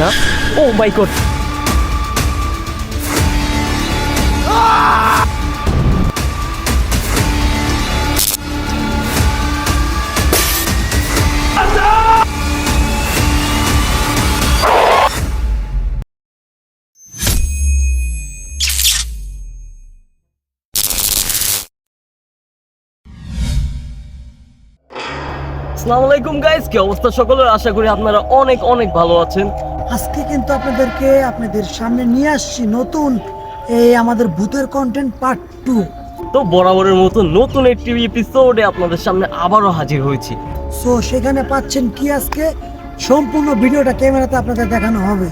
না। ও মাই গড, আসসালামু আলাইকুম গাইস, কি অবস্থা সকলের? আশা করি আপনারা অনেক অনেক ভালো আছেন। আজকে কিন্তু আপনাদের সামনে নিয়ে আসছি নতুন এই আমাদের ভূতের কন্টেন্ট পার্ট 2। তো বরাবরের মতো নতুন একটি এপিসোডে আপনাদের সামনে আবারও হাজির হয়েছি। সো সেখানে পাচ্ছেন কি আজকে সম্পূর্ণ ভিডিওটা ক্যামেরাতে আপনাদের দেখানো হবে।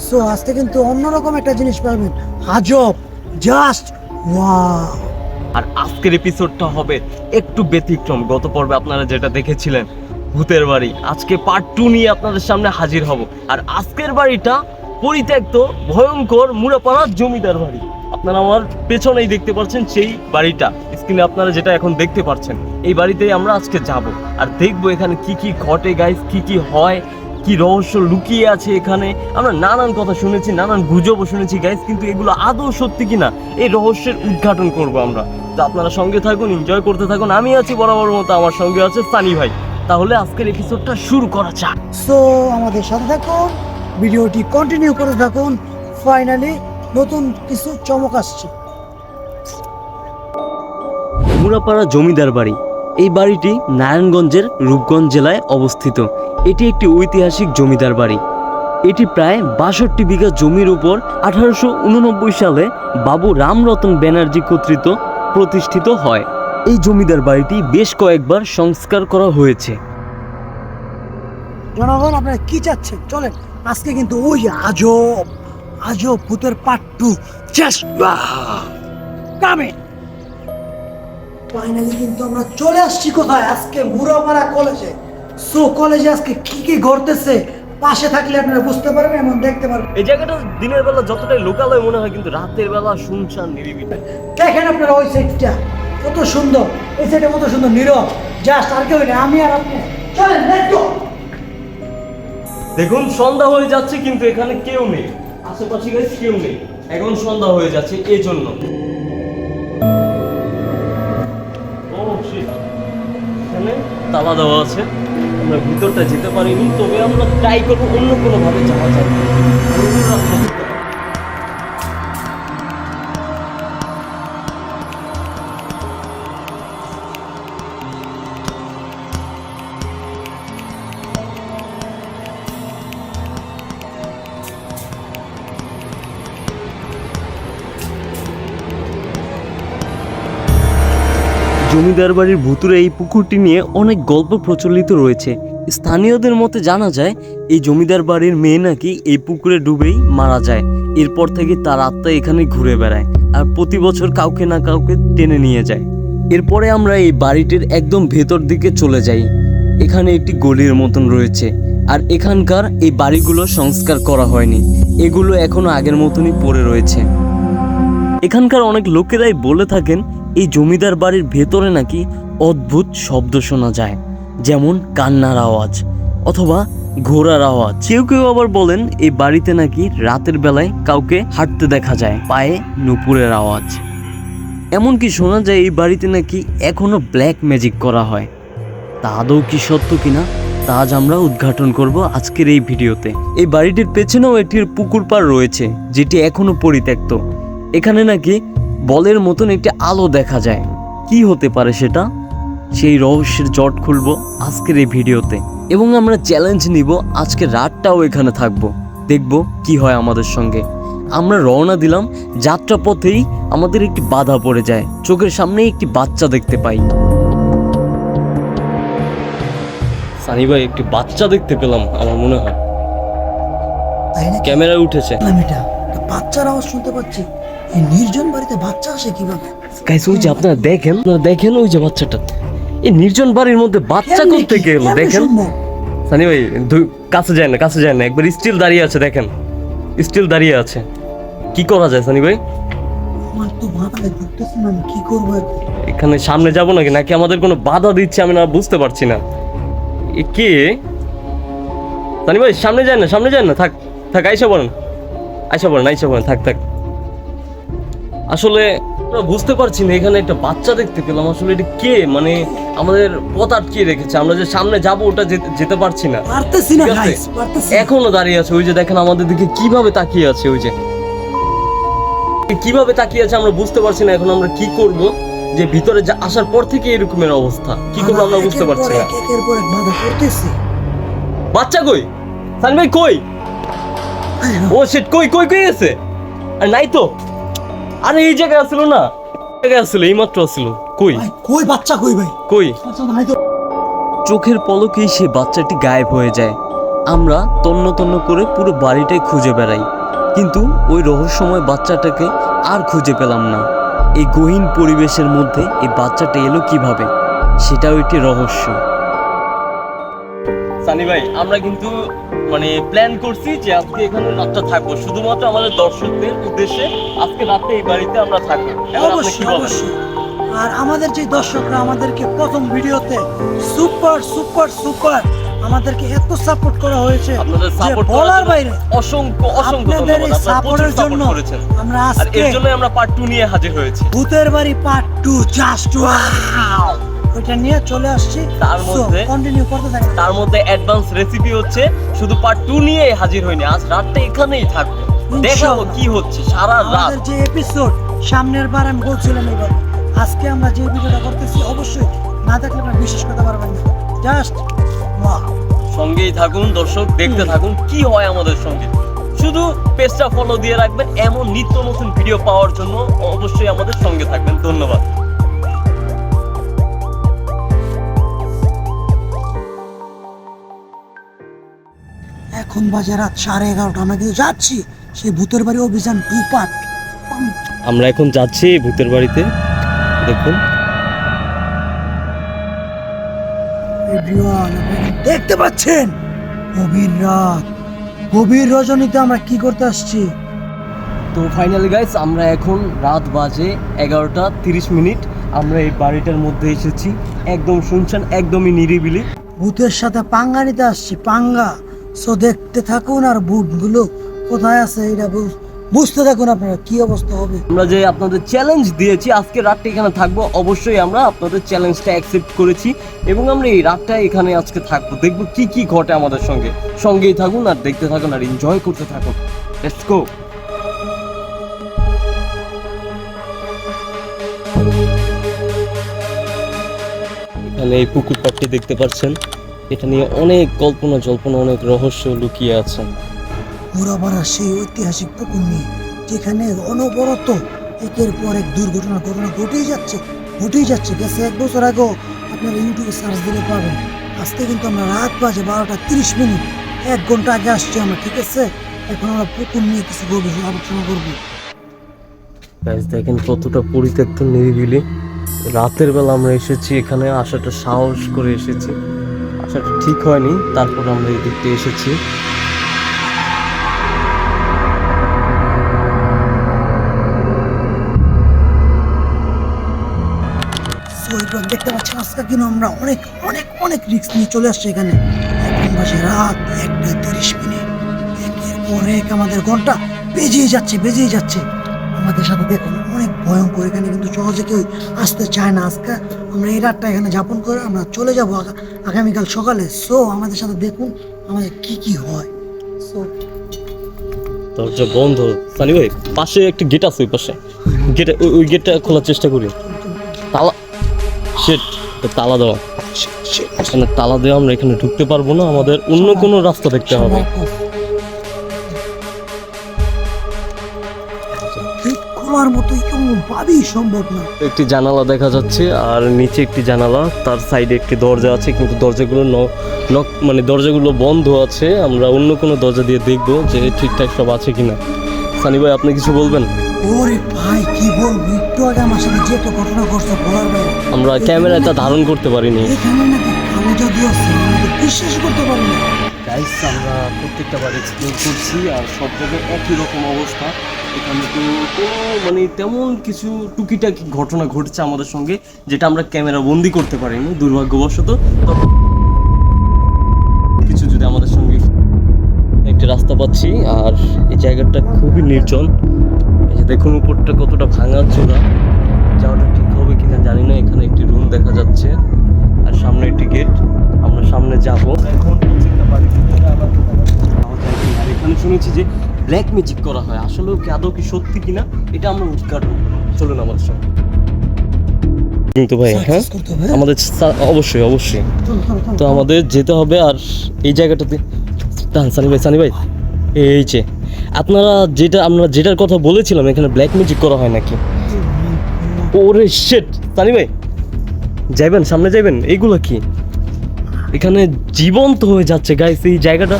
সো আজকে কিন্তু অন্যরকম একটা জিনিস পাবেন, আজব, জাস্ট ওয়াও। আর আজকের এপিসোডটা হবে একটু ব্যতিক্রম। গত পর্বে আপনারা যেটা দেখেছিলেন ভূতের বাড়ি, আজকে পার্ট 2 নিয়ে আপনাদের সামনে হাজির হব। আর আজকের বাড়িটা পরিত্যক্ত, ভয়ঙ্কর, মুড়াপাড়া জমিদার বাড়ি। আপনারা আমার পেছনেই দেখতে পাচ্ছেন সেই বাড়িটা, স্ক্রিনে আপনারা যেটা এখন দেখতে পাচ্ছেন। এই বাড়িতেই আমরা আজকে যাব আর দেখবো এখানে কি কি ঘটে গাইস, কি কি হয়, কি রহস্য লুকিয়ে আছে এখানে। আমরা নানান কথা শুনেছি, নানান গুজবও শুনেছি গাইস, কিন্তু এগুলো আদৌ সত্যি কিনা এই রহস্যের উদ্ঘাটন করব আমরা। তো আপনারা সঙ্গে থাকুন, এনজয় করতে থাকুন। আমি আছি বরাবর মতো, আমার সঙ্গে আছে সানি ভাই। তাহলে আজকের এপিসোডটা শুরু করা যাক। সো আমাদের সাথে থাকুন, ভিডিওটি কন্টিনিউ করে থাকুন। ফাইনালি নতুন কিছু চমক আসছে। মুড়াপাড়া জমিদার বাড়ি। এই বাড়িটি নারায়ণগঞ্জের রূপগঞ্জ জেলায় অবস্থিত। এটি একটি ঐতিহাসিক জমিদার বাড়ি। এটি প্রায় 62 বিঘা জমির উপর 1889 সালে বাবু রামরতন ব্যানার্জি কর্তৃক প্রতিষ্ঠিত হয়। এই জমিদার বাড়িটি বেশ কয়েকবার সংস্কার করা হয়েছে। জনগণ আপনারা কি চাচ্ছেন? চলেন আজকে কিন্তু ওই আজব আজব ভূতের পার্ট 2 জাস্ট কামে। ফাইনালি কিন্তু আমরা চলে আসছি কোথায়? আজকে মুড়াপাড়া কলেজে। সো কলেজে আজকে কি কি ঘটতেছে পাশে থাকলে আপনারা বুঝতে পারবেন এবং দেখতে পারবেন। এই জায়গাটা দিনের বেলা যতটাই লোকালয় মনে হয়, কিন্তু রাতের বেলা শুনশান নিরিবিলি। দেখেন আপনারা ওই সাইডটা কত সুন্দর, এই সাইডে কত সুন্দর নীরব। জাস্ট আর কেউ নেই, আমি আর আপনি। চলেন লেটস গো। দেখুন সন্ধ্যা হয়ে যাচ্ছে কিন্তু এখানে কেউ নেই, আশেপাশে গাইস কেউ নেই। এখন সন্ধ্যা হয়ে যাচ্ছে এই জন্য। ও শিট, এখানে তালা দেওয়া আছে। আমরা ভিতরটা যেতে পারিনি, তবে আমরা ট্রাই করবো অন্য কোনো ভাবে যাওয়া যায়। জমিদার বাড়ির ভুতুরে এই পুকুরটি নিয়ে অনেক গল্প প্রচলিত রয়েছে। স্থানীয়দের মতে জানা যায় এই জমিদার বাড়ির মেয়ে নাকি এই পুকুরে ডুবেই মারা যায়। এরপর থেকে তার আত্মা এখানে ঘুরে বেড়ায় আর প্রতি বছর কাউকে না কাউকে টেনে নিয়ে যায়। এরপরে আমরা এই বাড়িটির একদম ভেতর দিকে চলে যাই। এখানে একটি গলির মতন রয়েছে আর এখানকার এই বাড়িগুলো সংস্কার করা হয়নি, এগুলো এখনো আগের মতনই পড়ে রয়েছে। এখানকার অনেক লোকেরাই বলে থাকেন এই জমিদার বাড়ির ভেতরে নাকি অদ্ভুত শব্দ শোনা যায়, যেমন কান্নার আওয়াজ অথবা ঘোড়ার আওয়াজ। কেউ কেউ আবার বলেন এই বাড়িতে নাকি রাতের বেলায় কাউকে হাঁটতে দেখা যায়, পায়ে নুপুরের আওয়াজ। এমনকি শোনা যায় এই বাড়িতে নাকি এখনো ব্ল্যাক ম্যাজিক করা হয়। তা আদৌ কি সত্য কিনা তা আজ আমরা উদ্ঘাটন করব আজকের এই ভিডিওতে। এই বাড়িটির পেছনেও একটি পুকুর পাড় রয়েছে, যেটি এখনো পরিত্যক্ত। এখানে নাকি বলের মতন একটি আলো দেখা যায়। কি হতে পারে সেটা? সেই রহস্যের জট খুলব আজকের এই ভিডিওতে, এবং আমরা চ্যালেঞ্জ নিব আজকে রাতটাও এখানে থাকবো, দেখব কি হয় আমাদের সঙ্গে। আমরা রওনা দিলাম, যাত্রা পথেই আমাদের একটি বাধা পড়ে যায়। চোখের সামনেই একটি বাচ্চা দেখতে পাই। সানি ভাই, একটি বাচ্চা দেখতে পেলাম আমার মনে হয়, তাই না? ক্যামেরায় উঠেছে। এটা বাচ্চার আওয়াজ শুনতে পাচ্ছি। এই নির্জন বাড়িতে বাচ্চা আসে কিভাবে? গাইস ওই যে আপনারা দেখেন ওই যে বাচ্চাটা, এই নির্জন বাড়ির মধ্যে বাচ্চা করতে গেল। দেখেন সানি ভাই, কাছে যায় না, একবার স্টিল দাঁড়িয়ে আছে। দেখেন স্টিল দাঁড়িয়ে আছে। কি করা যায় সানি ভাই? আমার তো মাথায় ঢুকতেছে না, আমি কি করবো এখন? এখানে সামনে যাব নাকি আমাদের কোনো বাধা দিচ্ছে, আমি না বুঝতে পারছি না। এ কে? সানি ভাই সামনে যায় না, থাক থাক, আইসা বলেন, থাক থাক। আসলে আমরা বুঝতে পারছি না, এখানে একটা বাচ্চা দেখতে পেলাম, আসলে এটা কে, মানে আমাদের পথ আটকিয়ে রেখেছে, আমরা যে সামনে যাবো ওটা যেতে পারছি না, পারতেছি না ঠিক আছে? গাইস, পারতেছি না। এখনো দাঁড়িয়ে আছে, ওই যে দেখেন আমাদের দিকে কিভাবে তাকিয়ে আছে, ওই যে কিভাবে তাকিয়ে আছে, আমরা বুঝতে পারছি না এখন আমরা কি করব, যে ভিতরে আসার পর থেকে এরকমের অবস্থা, কি করবো আমরা বুঝতে পারছি না। একের পর এক বাধা পড়তেছি। বাচ্চা কই, সানি ভাই কই, ও শিট, কই কই কই আছে, আর নাই তো, আরে এই জায়গায় আসছিল না, জায়গায় আসছিল, এইমাত্র আসছিল, কই ভাই কই বাচ্চা, কই ভাই কই। বাচ্চা নাই তো। চোখের পলকেই সে বাচ্চাটি গায়েব হয়ে যায়। আমরা তন্ন তন্ন করে পুরো বাড়িটাই খুঁজে বেড়াই, কিন্তু ওই রহস্যময় বাচ্চাটাকে আর খুঁজে পেলাম না। এই গহীন পরিবেশের মধ্যে এই বাচ্চাটা এলো কিভাবে, সেটাও একটি রহস্য। সানি ভাই, আমরা কিন্তু মানে প্ল্যান করছি যে আজকে এখানে রাতটা থাকবো, শুধুমাত্র আমাদের দর্শকদের উদ্দেশ্যে আজকে রাতে এই বাড়িতে আমরা থাকবো। এখন আপনি কি অবশ্যই বলেন? অবশ্যই। আর আমাদের যে দর্শকরা আমাদেরকে প্রথম ভিডিওতে সুপার সুপার সুপার আমাদেরকে এত সাপোর্ট করা হয়েছে, আপনাদের যে সাপোর্ট বলার বাইরে। অসংখ্য অসংখ্য আপনাদের এই ধন্যবাদ, আপনারা প্রচুর সাপোর্টের জন্য সাপোর্ট করেছেন, আমরা আর আজকে এর জন্য আমরা পার্ট 2 নিয়ে হাজির হয়েছি। ভূতের বাড়ি পার্ট 2 জাস্ট ওয়াও ওইটা নিয়ে চলে আসছি। তার মধ্যে- কন্টিনিউ করতে থাকি। তার মধ্যে অ্যাডভান্স রেসিপি হচ্ছে, শুধু পার্ট 2 নিয়ে হাজির হইনি, আজ রাতটা এখানেই থাকবো, দেখাবো ইনশাআল্লাহ। কি হচ্ছে সারা রাত। আমাদের যে এপিসোড সামনের বার আমি বলছিলাম, এবার আজকে আমরা যে ভিডিওটা করতেছি অবশ্যই না দেখলে আপনারা বিশ্বাস করতে পারবেন না। Just wow. সঙ্গেই থাকুন দর্শক, দেখতে থাকুন কি হয় আমাদের সঙ্গে, শুধু পেজটা ফলো দিয়ে রাখবেন, এমন নিত্য নতুন ভিডিও পাওয়ার জন্য অবশ্যই আমাদের সঙ্গে থাকবেন। ধন্যবাদ। এখন বাজে রাত 11:30, আমরা কিন্তু যাচ্ছি সেই ভূতের বাড়ি অভিযান 2 পার্ট। আমরা এখন যাচ্ছি ভূতের বাড়িতে, দেখুন। এভরিওয়ান, আপনারা দেখতে পাচ্ছেন গভীর রাত, গভীর রজনীতে আমরা কি করতে আসছি। তো ফাইনালি গাইস, আমরা এখন রাত বাজে 11:30। আমরা এই বাড়িটার মধ্যে এসেছি, একদম শুনছেন, একদমই নিরিবিলি। ভূতের সাথে পাঙ্গা নিতে আসছি, পাঙ্গা। সো দেখতে থাকুন, আর ভূতগুলো কোথায় আছে এটা বুঝতে থাকুন আপনারা কি অবস্থা হবে। আমরা যে আপনাদের চ্যালেঞ্জ দিয়েছি আজকে রাতটা এখানে থাকবো, অবশ্যই আমরা আপনাদের চ্যালেঞ্জটা অ্যাকসেপ্ট করেছি এবং আমরা এই রাতটা এখানে আজকে থাকবো, দেখবো কি কি ঘটে আমাদের সঙ্গে। সঙ্গেই থাকুন আর দেখতে থাকুন আর এনজয় করতে থাকুন। Let's go. এখানে এই পুকুর পাড়টি দেখতে পাচ্ছেন, এটা নিয়ে অনেক কল্পনা জল্পনা, অনেক রহস্য লুকিয়ে আছে। মুরাপাড়ার সেই ঐতিহাসিক পুকুর নিয়ে, যেখানে অনবরত একের পর এক ঘটনা ঘটেই যাচ্ছে। গেছে 1 বছর আগেও আপনারা ইউটিউবে সার্চ দিলে পাবেন। আজকে কিন্তু আমরা রাত বাজে 12:30, 1 ঘন্টা আগে আসছি আমরা, ঠিক আছে? এখন আমরা পুকুর নিয়ে কিছু গভীর আলোচনা করবো। গাইস দেখেন কতটা পরিত্যক্ত নিরিবিলি, রাতের বেলা আমরা এসেছি এখানে, আসাটা সাহস করে এসেছি, আসাটা ঠিক হয়নি, তারপর আমরা এই দিকতে এসেছি। So, এবার দেখতে পাচ্ছেন আজকে কিন্তু আমরা অনেক অনেক অনেক রিস্ক নিয়ে চলে আসছি এখানে। এখন বাজে রাত 1:30। একের পর এক আমাদের ঘন্টা বেজেই যাচ্ছে। আমাদের সাথে দেখুন অনেক ভয়ঙ্কর, এখানে কিন্তু সহজে কেউ আসতে চায় না। আজকে আমরা এই রাতটা এখানে যাপন করে আমরা চলে যাব আগামীকাল সকালে। সো আমাদের সাথে দেখুন আমাদের কি হয়। সো দরজা বন্ধ। সানি ভাই, পাশে একটা গেট আছে, ওই পাশে গেট, ওই গেটটা খোলার চেষ্টা করি। তালা, শিট, তালা দেওয়া, এখানে তালা দেওয়া, আমরা এখানে ঢুকতে পারবো না, আমাদের অন্য কোনো রাস্তা দেখতে হবে। খোলার মতো ভাবেই সম্ভব না। একটি জানালা দেখা যাচ্ছে আর নিচে একটি জানালা, তার সাইডে একটি দরজা আছে, কিন্তু দরজাগুলো নক মানে দরজাগুলো বন্ধ আছে। আমরা অন্য কোনো দরজা দিয়ে দেখবো যে ঠিকঠাক সব আছে কিনা। সানি ভাই, আপনি কিছু বলবেন? ওরে ভাই কি বলবো, একটু আগে আমার সাথে যে একটা ঘটনা ঘটছে বলার বাইরে। আমরা ক্যামেরায় তা ধারণ করতে পারিনি। এখানে নাকি কালো জাদু আছে, আমরা বিশ্বাস করতে পারি না। গাইস, আমরা প্রত্যেকটা বার এক্সপ্লোর করছি আর সব জায়গায় একই রকম অবস্থা। এখানে তো কোনো মানে তেমন কিছু টুকিটাকি ঘটনা ঘটছে আমাদের সঙ্গে, যেটা আমরা ক্যামেরা বন্দি করতে পারিনি দুর্ভাগ্যবশত। কিছু যদি আমাদের সঙ্গে একটি রাস্তা পাচ্ছি। আর এই জায়গাটা খুবই নির্জন। এই যে দেখুন উপরটা কতটা ভাঙা চোরা, যাওয়াটা ঠিক হবে কিনা জানি না। এখানে একটি রুম দেখা যাচ্ছে আর সামনে একটি গেট, আমরা সামনে যাব। এখন প্রত্যেকটা বাড়ির ভিতরে আবার পাওয়া যায় কি। আর এখানে শুনেছি যে ব্ল্যাক ম্যাজিক করা হয়, আসলেও কি আদৌ কি সত্যি কিনা এটা আমরা উদ্ঘাটন চলুন আমাদের সঙ্গে। তো ভাই হ্যাঁ করতে হবে। আমাদের অবশ্যই অবশ্যই তো আমাদের যেতে হবে। আর এই জায়গাটাতে সানি ভাই এই যে আপনারা আমরা যেটার কথা বলেছিলাম, এখানে ব্ল্যাক ম্যাজিক করা হয় নাকি? ওরে শিট সানি ভাই, যাইবেন সামনে যাইবেন। এইগুলো কি এখানে জীবন্ত হয়ে যাচ্ছে গাইস, এই জায়গাটা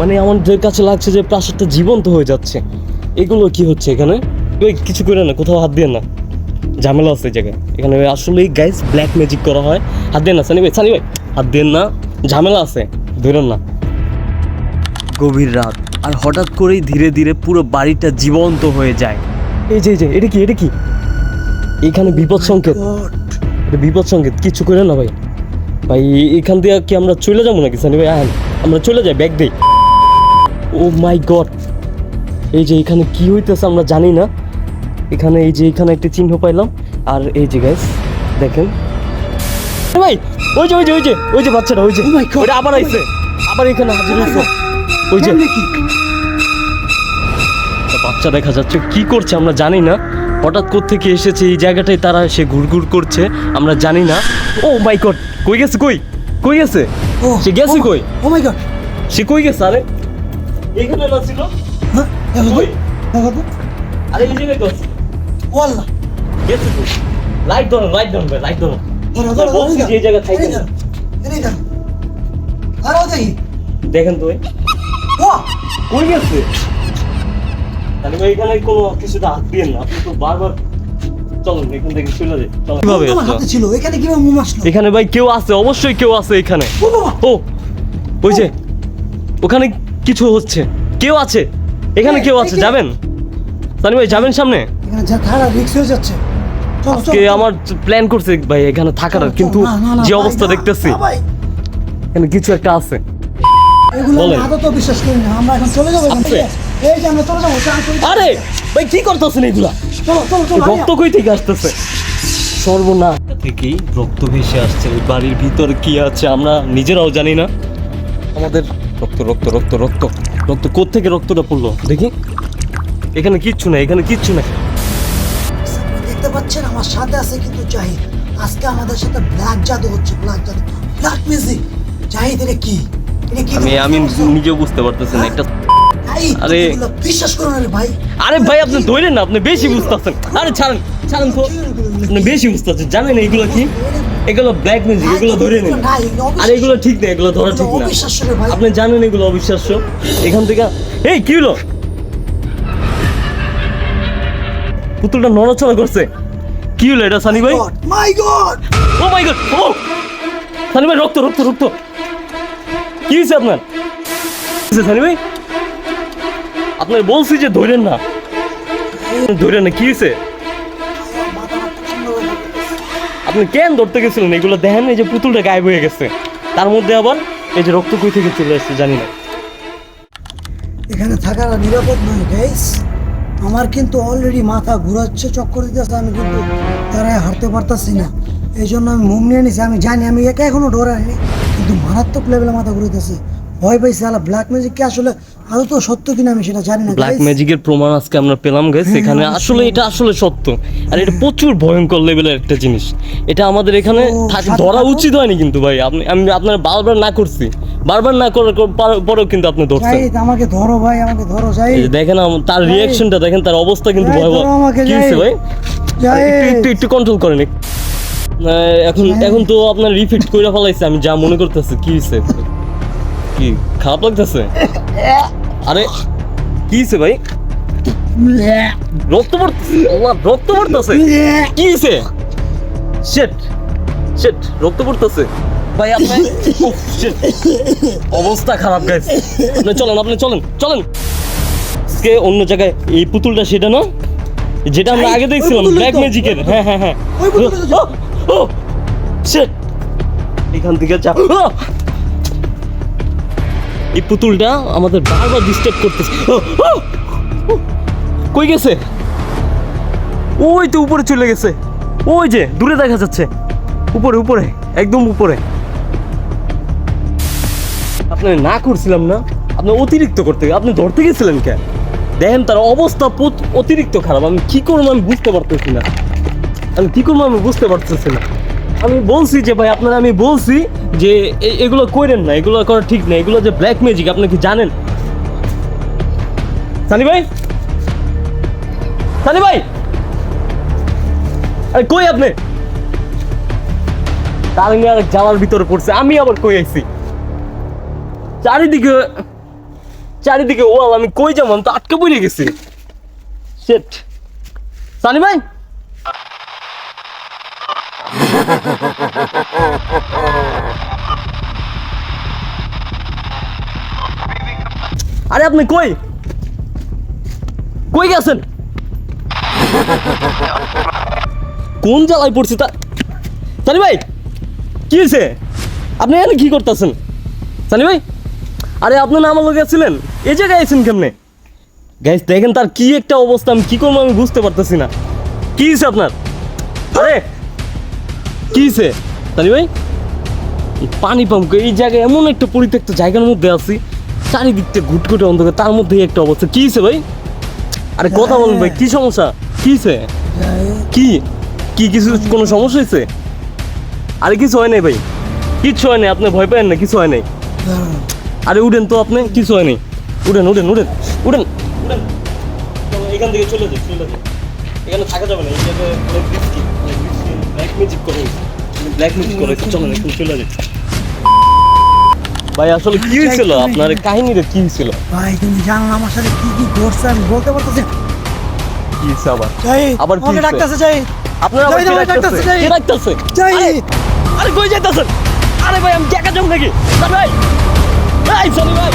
মানে আমাদের কাছে লাগছে যে প্রাসাদটা জীবন্ত হয়ে যাচ্ছে। এগুলো কি হচ্ছে এখানে? ওই কিছু করে না, কোথাও হাত দিয়ে না, ঝামেলা আছে এই জায়গায়। এখানে আসলেই গাইস ব্ল্যাক ম্যাজিক করা হয়। হাত দেন না সানি ভাই হাত দেন না, ঝামেলা আছে, ধরেন না। গভীর রাত, আর হঠাৎ করেই ধীরে ধীরে পুরো বাড়িটা জীবন্ত হয়ে যায়। এই যে এটা কি এখানে বিপদ সংকেত, এটা বিপদ সংকেত। কিছু করে না ভাই, এখান দিয়ে কি আমরা চলে যাবো নাকি সানি ভাই? আমরা চলে যাই, ব্যাগ দেই। ও মাই গড, এই যে এখানে কি হইতেছে আমরা জানি না। এখানে এই যে এখানে একটা চিহ্ন পাইলাম। আর এই যে গাইস দেখেন ভাই, ওই যে বাচ্চাটা, ওই যে ওটা আবার আইছে, আবার এখানে হাজির হয়েছে। ওই যে বাচ্চা দেখা যাচ্ছে, কি করছে আমরা জানি না। হঠাৎ কোত্থেকে এসেছে এই জায়গাটায়, তারা এসে ঘুরঘুর করছে, আমরা জানি না। ও মাই গড, কই গেছে? কই গেছে? সে গেছে কই? ও মাই গড, সে কই গেছে? আরে এইখানে না ছিল? হ্যাঁ কই? দেখো তো, আরে এই জায়গায় তো আছে। ওয়াল্লাহ গেছে কই? লাইট ধরো ভাই, লাইট ধরো। ধরো বলছি যে এই জায়গায় থাকবে না। এই দেখো, আরো দেখি, দেখেন তো ও কই গেছে? তাহলে ভাই এখানে কোনো কিছুটা হাত দিয়ে না, আপনি তো বারবার চলুন এখান থেকে চলে যাই। কিভাবে তোমার হাতে ছিল, এখানে কিভাবে মোম আসলো? এখানে ভাই কেউ আছে, অবশ্যই কেউ আছে এখানে। ও বাবা, ও ওই যে ওখানে কিছু হচ্ছে, কেউ আছে এখানে, কেউ আছে। যাবেন সানি ভাই, যাবেন সামনে? এখানে যা থাকা রিস্ক হয়ে যাচ্ছে। চলো আজকে আমার প্ল্যান করছে ভাই এখানে থাকার, কিন্তু যে অবস্থা দেখতেছি এখানে কিছু একটা আছে। এগুলো বলেন। আদৌ তো বিশ্বাস করি না, আমরা এখন চলে যাবো এখান আছে। থেকে। এই যে আমরা চলে যাবো, আরে ভাই কি করতেছেন এগুলা? চলো রক্ত কই থেকে আসতেছে? সর্বনাশ থেকেই রক্ত ভেসে আসছে। এই বাড়ির ভিতরে কি আছে আমরা নিজেরাও জানি না। আমাদের রক্ত রক্ত রক্ত রক্ত রক্ত কোত্থেকে রক্তটা পড়লো দেখি। এখানে কিচ্ছু নাই, এখানে কিচ্ছু নাই। দেখতে পাচ্ছেন আমার সাথে আছে কিন্তু জাহিদ। আজকে আমাদের সাথে ব্ল্যাক জাদু হচ্ছে, ব্ল্যাক ম্যাজিক। জাহিদ এটা কি? আমি নিজেও বুঝতে পারতেছি না একটা। আরে বিশ্বাস করো না রে ভাই। আরে ভাই আপনি ধরেন না, আপনি বেশি বুঝতেছেন। আরে ছাড়েন তো, আপনি বেশি বুঝতেছেন। জানেন এগুলো কি? এগুলো ব্ল্যাক ম্যাজিক, এগুলো ধরে নেন। আর এগুলো ঠিক না, এগুলো ধরা ঠিক না। আপনি জানেন এগুলো অবিশ্বাস্য। এখান থেকে এই কি হলো? পুতুলটা নড়াচড়া করছে, কি হলো এটা সানি ভাই? মাই গড, ও মাই গড, ও সানি ভাই রক্ত রক্ত রক্ত। কি হয়েছে আপনার? সানি ভাই আপনার বলছি যে ধরেন না, ধরেন না। কি হয়েছে? আপনি কেন ধরতে গেছিলেন? এগুলো দেখেন, এই যে পুতুলটা গায়েব হয়ে গেছে, তার মধ্যে আবার এই যে রক্ত কই থেকে চলে আসছে জানি না। এখানে থাকার নিরাপদ নয় গাইস। আমার কিন্তু অলরেডি মাথা ঘোরাচ্ছে, চক্কর দিতেছে, আমি কিন্তু তারাই হারতে পারতাছি না। এই জন্য আমি মোম নিয়ে নিছি। আমি জানি আমি একা এখনো ডরাইনি, কিন্তু মারাত্মক লেভেলে মাথা ঘুরাইতেছে, ভয় পাইছি। আলা ব্ল্যাক ম্যাজিক কি আসলে আদৌ তো সত্য কিনা আমি সেটা জানি না। ব্ল্যাক ম্যাজিকের প্রমাণ আজকে আমরা পেলাম গাইস এখানে। আসলে এটা আসলে সত্য, আর এটা প্রচুর ভয়ঙ্কর লেভেলের একটা জিনিস। এটা আমাদের এখানে ধরা উচিত হয়নি কিন্তু ভাই। আমি আপনার বারবার না করছি, বারবার না করার পরেও কিন্তু আপনি ধরছেন। জাহিদ আমাকে ধরো ভাই, আমাকে ধরো এই যে জাহিদ। দেখেন তার রিঅ্যাকশনটা দেখেন, তার অবস্থা কিন্তু জাহিদ, ভয়াবহ। ধরো আমাকে, কি হয়েছে ভাই? জাহিদ। একটু কন্ট্রোল করেন। এখন তো আপনার রিফিট কইরা ফেলাইছে, আমি যা মনে করতেছি। কি হয়েছে? কি খারাপ লাগতেছে? আরে কি হয়েছে ভাই? রক্ত পড়তেছে, রক্ত পড়তেছে। কি হয়েছে? শিট রক্ত পড়তেছে ভাই। আপনার উফ, shit, অবস্থা খারাপ গাইস। আপনি চলেন আজকে অন্য জায়গায়। এই পুতুলটা সেটা না যেটা আমরা আগে দেখছিলাম ব্ল্যাক ম্যাজিকের? হ্যাঁ ও শিট, এখান থেকে যা। এই পুতুলটা আমাদের বারবার ডিস্টার্ব করতেছে। ও, ও, ও, কই গেছে? ওই তো উপরে চলে গেছে, ওই যে দূরে দেখা যাচ্ছে, উপরে উপরে একদম উপরে। আপনি না করছিলাম না, আপনি অতিরিক্ত করতে, আপনি ধরতে গেছিলেন কেন? দেখেন তার অবস্থা অতিরিক্ত খারাপ। আমি কি করবো আমি বুঝতে পারতেছি না, আমি কি করবো আমি বুঝতে পারতেছি না। আমি বলছি যে ভাই আপনারা, আমি বলছি যে এগুলো করেন না, এগুলো করা ঠিক না, এগুলো যে ব্ল্যাক ম্যাজিক, আপনি কি জানেন? সানি ভাই, সানি ভাই, আরে কই আপনি? তার আর জ্বালার ভিতরে পড়ছে, আমি আবার কই আইছি? চারিদিকে চারিদিকে ওয়াল, আমি কই যাবো? আমি তো আটকে পড়ে গেছি। শিট। সানি ভাই, আরে আপনি কই কই গেছেন? কোন জ্বালায় পড়ছি তা? সানি ভাই, কি হয়েছে? আপনি এখানে কি করতেছেন? সানি ভাই, আরে আপনি না আমার লোক ছিলেন, এই জায়গায় আছেন কেমনে? গাইস দেখেন তার কি একটা অবস্থা, আমি কি করবো আমি বুঝতে পারতেছি না। কি হয়েছে আপনার? আরে কি হয়েছে সানি ভাই? এই পানি পাম্প, এই জায়গায় এমন একটা পরিত্যক্ত জায়গার মধ্যে আছি, চারিদিকটা ঘুটঘুটে অন্ধকার, তার মধ্যে একটা অবস্থা। কি হয়েছে ভাই? আরে কথা বলুন ভাই, কি সমস্যা? কি হয়েছে? কি কি কিছু কোনো সমস্যা হয়েছে? আরে কিছু হয় নাই ভাই, কিচ্ছু হয় নাই, আপনি ভয় পাবেন না, কিছু হয় নাই। আরে উঠেন তো আপনি, কিছু হয় নাই, উঠেন উঠেন উঠেন উঠেন উঠেন। চলো, এখান থেকে চলে যাই, চলে যাই, এখানে থাকা যাবে না, এই জায়গায় ব্ল্যাক ম্যাজিক করে, ব্ল্যাক ম্যাজিক করে, চলো এখন চলে যাই। ভাই আসলে কি হয়েছিল আপনার কাহিনীটা, কি হয়েছিল ভাই? তুমি জানো না আমার সাথে কি কি ঘটছে, আমি বলতে পারতেছি না। কি হয়েছে আবার? জাহিদ, আবার কি আমাকে হয়েছে? ডাকতেছে জাহিদ। আপনারা আবার জাহিদ, কে আমাকে ডাকতেছে? ডাকতেছে, কে ডাকতেছে? জাহিদ। আরে কই যাইতাছেন? আরে ভাই আমি দেখা যাবো নাকি? সানি ভাই, এই সানি ভাই,